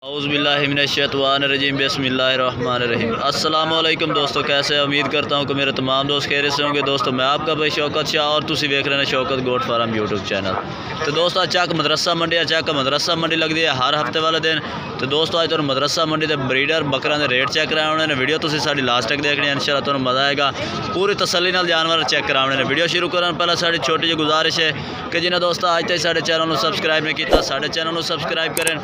औज़ुबिल्लाहिमिनश्शैतानिर्रजीम बिस्मिल्लाहिर्रहमानिर्रहीम। अस्सलामुअलैकुम दोस्तों, कैसे उम्मीद करता हूँ कि मेरे तमाम दोस्त खैरियत से होंगे। दोस्तों मैं आपका भाई शौकत शाह और तुसी वेख रहे हैं Shaukat goat farm YouTube channel. तो दोस्तों चक मदरसा मंडी मदरसा मंडी लगती है हर हफ्ते वाले दिन। तो दोस्तों अज तुहानू मदरसा मंडी के ब्रीडर बकरा के रेट चेक कराने ने। वीडियो तुसी साडी लास्ट तक देखनी है, इंशाअल्लाह तुहानू मज़ा आएगा। पूरी तसल्ली नाल जानवर चेक कराने ने। वीडियो शुरू करने पहले साडी छोटी जी गुजारिश है कि जिन्हें दोस्तों अज तक साडे चैनल को सबसक्राइब नहीं किया साडे चैनल को सबसक्राइब करें,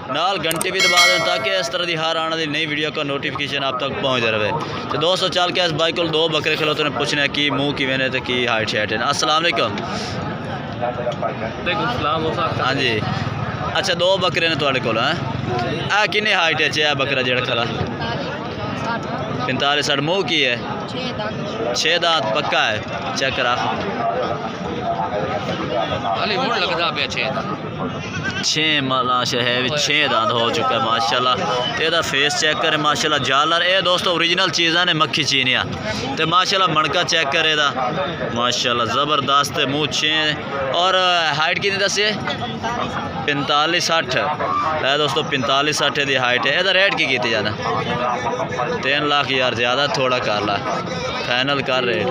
नाल घंटी भी दबा दें ताकि इस तरह की हर आने वाली नई वीडियो का नोटिफिकेशन आप तक पहुँचता रहे। तो दोस्तों चल के इस भाई को दो बकरे खिलोते ने पूछने की मुँह किवें ने तो की हाइट शाइट है। अस्सलाम वालेकुम। हाँ जी, अच्छा दो बकरे ने तुहाडे कोल है किन्नी हाइट है बकरा जेड़ा खड़ा 45-60। मुँह की है 6 दांत पक्का है। चेक करा 6 माशा है 6 दांत हो चुका है माशाल्लाह। ਇਹਦਾ फेस चेक करे माशाल्लाह जालर ये दोस्तों ओरिजिनल चीज़ा ने मक्खी चीनिया तो माशाल्लाह मणका चेक करे दा माशाल्लाह ज़बरदस्त मुँह 6 और हाइट कितनी दसी 45-60 है दोस्तों। 45-60 की हाइट है। ਇਹਦਾ रेट की जाना 3 लाख यार ज़्यादा थोड़ा कर ला फाइनल कर रेट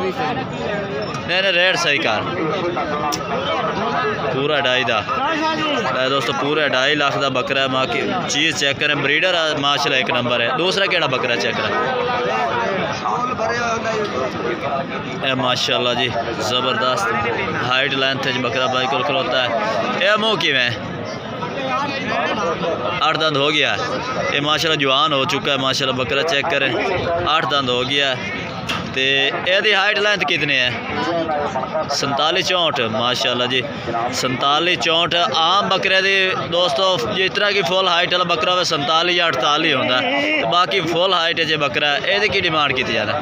नहीं रेट सही कर पूरा 2.5 दोस्तों पूरा 2.5 लाख का बकरा है। माँ की चीज़ चेक करें ब्रीडर माशाल्लाह एक नंबर है। दूसरा केड़ा बकरा चेक करें माशाल्लाह जी ज़बरदस्त हाइट लेंथ बकरा भाई को खलोता है। यह मुँह किवें 8 दंद हो गया ये माशाल्लाह जवान हो चुका है माशाल्लाह। बकरा चेक करें 8 दंद हो गया है। तो यदि हाइट लेंथ कितनी है 47-64 माशाल्लाह जी 47-64। आम बकरे दी दोस्तों जिस तरह की फुल हाइट वाला बकरा हो 47 या 48 होता है। तो बाकी फुल हाइट जो बकरा है ये डिमांड की जाना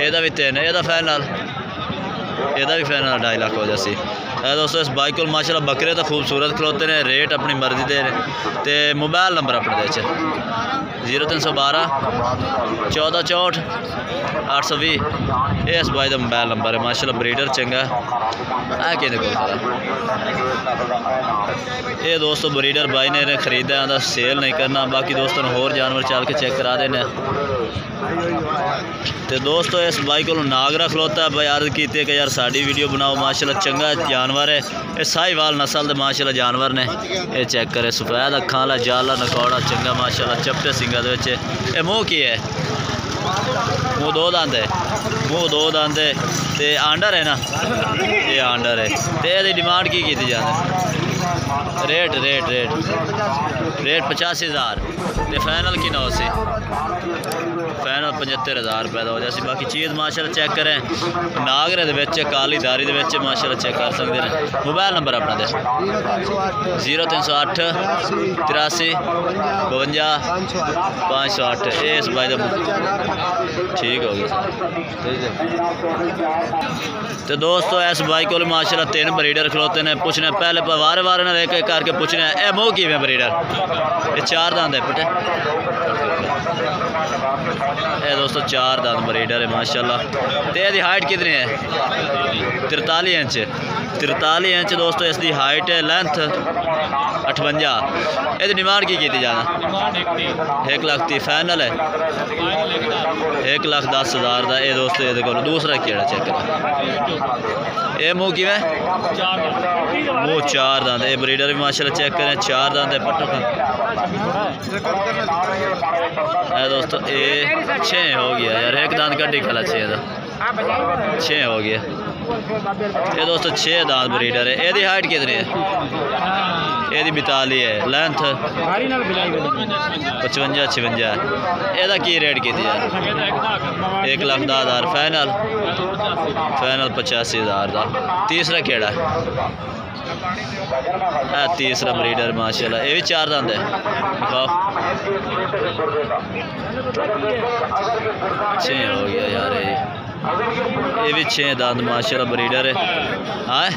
यदा भी 3 यदा फाइनल यदा भी फाइनल 2.5 लाख हो जासी है दोस्तों। इस बाइक को माशाल्लाह बकरे तो खूबसूरत खलोते हैं। रेट अपनी मर्जी दे तो मोबाइल नंबर अपने दे 0312 1464 820 ये इस भाई का मोबाइल नंबर है माशाल्लाह। ब्रीडर चंगा है कि ये दोस्तों ब्रीडर भाई ने खरीदा आंदा सेल नहीं करना। बाकी दोस्तों होर जानवर चल के चेक करा देने। तो दोस्तों इस भाई को नागरा खलोता है भाई अर्ज की कि यार साड़ी वीडियो बनाओ माशाल्लाह चंगा जानवर है। ये साहिवाल नस्ल के माशाल्लाह जानवर ने। ये चेक करे सफेद अखा वाला जाला नकौड़ा चंगा माशाल्लाह चपटे सिंगा दे। मुँह की है मुँह 2 दंद है मुँह 2 दंद है। तो आंडर है ना ये आंडर है। तो ये डिमांड की जाती रेट रेट रेट रेट 85,000 तो फाइनल की 9 से फाइनल 75,000 रुपये का हो जाए। बाकी चीज़ माशाल्लाह चेक करें नागरे दे काली दारी दे माशाल्लाह चेक कर सकते हैं। मोबाइल नंबर अपना दे 0308 83 52 508 ये इस भाई ठीक हो गया। तो दोस्तों इस भाई को माशाल्लाह 3 ब्रीडर खलोते हैं। पूछने पहले वारे वारे ने एक एक करके पूछने ए मुँह की में ब्रीडर ये 4 दांत है पुटे ये दोस्तों 4 दांत ब्रीडर है माशाल्लाह। तो यदि हाइट कितनी है 43 इंच 43 इंच दोस्तों इसकी हाइट है। लेंथ 58 ये डिमांड की जाना 1 लाख 30 फाइनल है 1,10,000 का। ये दोस्तों ये दूसरा केड़ा चेक करें ये मुँह की मुँह 4 दांत ये ब्रीडर भी माशाल्लाह चेक करें 4 दांत है पट्टो है दोस्तों। ये 6 हो गया यार एक दांत कड्डी खला 6 हो गया। ये दोस्तों 6 दांत ब्रीडर है। यदि हाइट कितनी है ये 42 है। लेंथ 55-56 यदा की रेट की 1,10,000 फाइनल 85,000 का। तीसरा केड़ा है तीसरा ब्रीडर माशाल्लाह ये भी 4 दांत है। दिखाओ 6 हो गया यार ये भी 6 दांत माशाल्लाह ब्रीडर है। हाँ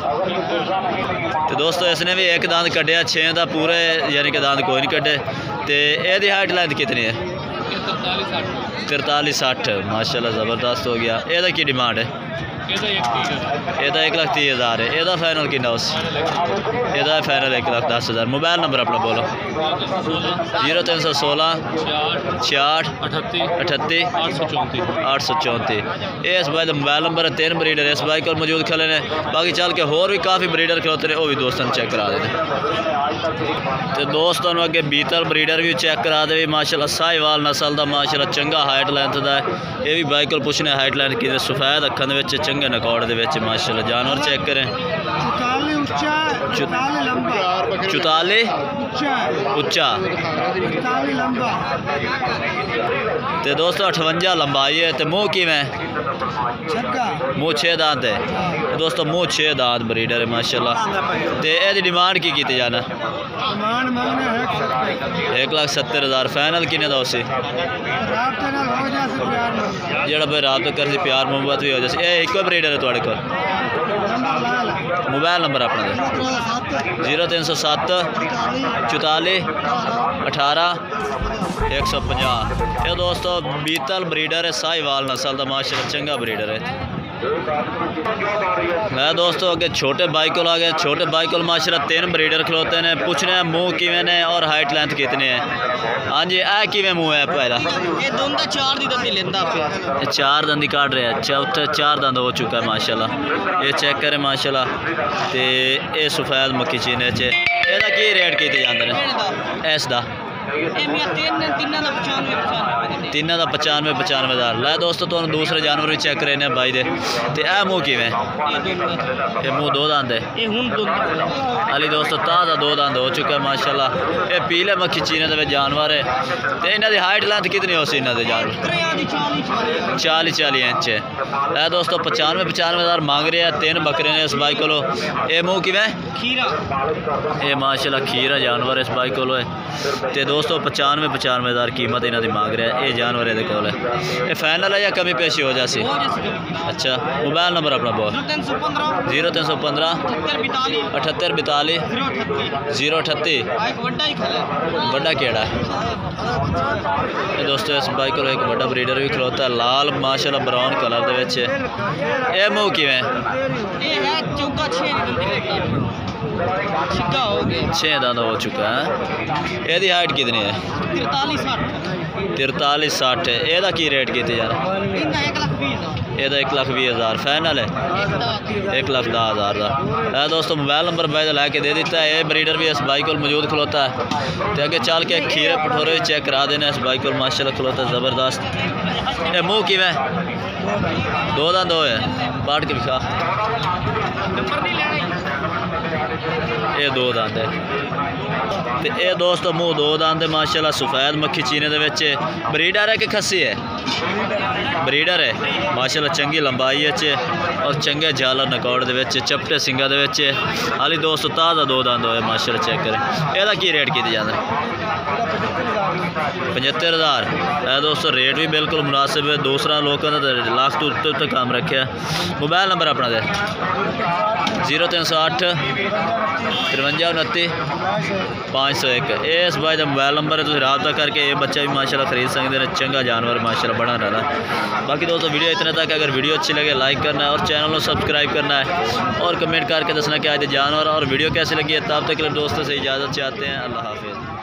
तो दोस्तों इसने भी एक दांत कढ़िया 6 का पूरे यानी कि दांत कोई नहीं कढ़े। तो यदि हाइट लेंथ कितनी है 43-60 माशाल्लाह ज़बरदस्त हो गया। यदा की डिमांड है ਇਹਦਾ 1,30,000 है। ਇਹਦਾ फाइनल कितना उस ਇਹਦਾ फाइनल 1,10,000। मोबाइल नंबर अपना बोलो। 0316 66 38 834। ये इस भाई का मोबाइल नंबर है। 3 ब्रीडर इस भाई को मौजूद खड़े ने। बाकी चल के होर भी काफ़ी ब्रीडर खड़ोते हैं, वो भी दोस्तों चेक करा देते। तो दोस्तों अगे बीतल ब्रीडर भी चेक करा दे। माशाल्लाह साहिवाल नस्ल का माशाल्लाह चंगा हाइट लेंथ का है। ये भी बाइक को पुछने हाइट लेंथ की सफेद अखन चंगे नकौड़ के माशाल्लाह जानवर चेक करें। 44 उच्चा तो दोस्तों 58 लंबाई है। तो मुँह किवें मुँह 6 दांत है दोस्तों। मुँह 6 दांत ब्रीडर है माशाल्लाह। तो यदी डिमांड की जाना 1,70,000 फाइनल किन्ने दा उसी जेड़ा भाई रात कर प्यार मोहब्बत भी हो जाए। ये एक ब्रीडर है तुहाडे कोल। मोबाइल नंबर अपना 0307 44 18 150। ये दोस्तों बीतल ब्रीडर है साहिवाल नस्ल का माशाल्लाह चंगा ब्रीडर है। मैं दोस्तों अगे छोटे बाइक को आ गए। छोटे बाइक को माशाल्लाह 3 ब्रीडर खलोते हैं। पूछने हैं मुँह किवें ने और हाइट लेंथ कितने है। हाँ जी ए किवें मुँह है पहला 4 दंदी काट रहे हैं। अच्छा उत्थे 4 दंद हो चुका है माशाल्लाह। ये चेक करें माशाल्लाह। तो ये सफेद मक्खी चीने च एदा की रेट किए जाते हैं इसका 3 का 95,000। लै दोस्तों तुम दूसरे जानवर भी चेक करे ने भाई दे। तो यह मुँह किवें ये मुँह 2 दंद है अली दोस्तों ताज़ा 2 दंद हो चुका है माशाल्लाह। ये पीले मक्खी चीने के जानवर है। तो इन्हों की हाइट लेंथ कितनी हो सी इन्होंने जानवर 40 इंच है। लै दोस्तों 95,000 मांग रहे हैं। 3 बकरे ने इस बाई को। ये मुँह किवें ये माशाल्लाह खीरा जानवर इस बाई को है। तो दोस्तों 95,000 कीमत इन्हों की मांग रहा है। ये जानवर ये कोल है। ये फाइनल है या कमी पेशी हो जासी। अच्छा मोबाइल नंबर अपना बोल 0315 78 42 038। बड़ा केड़ा है ये दोस्तों इस बाइक को एक बड़ा ब्रीडर भी खलोता है लाल माशाल्लाह ब्राउन कलर के। ये मुँह किवें 6 दांत हो चुका है। यदी हाइट कितनी है 43-60 है। यदा की रेट किए जा रहा ये 1,20,000 फाइनल है 1,10,000 का। दोस्तों मोबाइल नंबर भाई लैके दे दिता है। ये ब्रीडर भी इस बाइक को मौजूद खलोता है। तो अगे चल के खीरे पठोरे भी चेक करा देने इस बाइक को माशाल्लाह खलोता है ज़बरदस्त। ये मुँह किवें 2 दंद हो है पाट के दिखा। ये 2 दंद है। तो ये दोस्तों मुँह 2 दंद है माशाल्लाह। सफेद मक्खी चीने दे विच ब्रीडर है कि खस्सी है ब्रीडर है माशाल्लाह। चंगी लंबाई है और चंगे झालर नकौड़ दे विच चपटे सिंगा दे विच हाली दोस्तों ताज़ा 2 दंद होए माशाल्लाह चेक करें। यदा की रेट किए जाते 75,000। दोस्तों रेट भी बिल्कुल मुनासिब है। दूसरा लोगों ने लाख तो उत्ते काम रखे। मोबाइल नंबर अपना दे 0308 53 29 501। इस भाई का मोबाइल नंबर है। तुम रब्ता करके ये बच्चा भी माशाल्लाह खरीद सकते हैं। चंगा जानवर माशाल्लाह बड़ा रहा। बाकी दोस्तों वीडियो इतना तक। अगर वीडियो अच्छी लगे लाइक करना है और चैनल को सब्सक्राइब करना है और कमेंट करके दसना कि आज जानवर और वीडियो कैसी लगी है। तब तक के लिए दोस्तों से इजाज़त चाहते हैं। अल्लाह हाफिज़।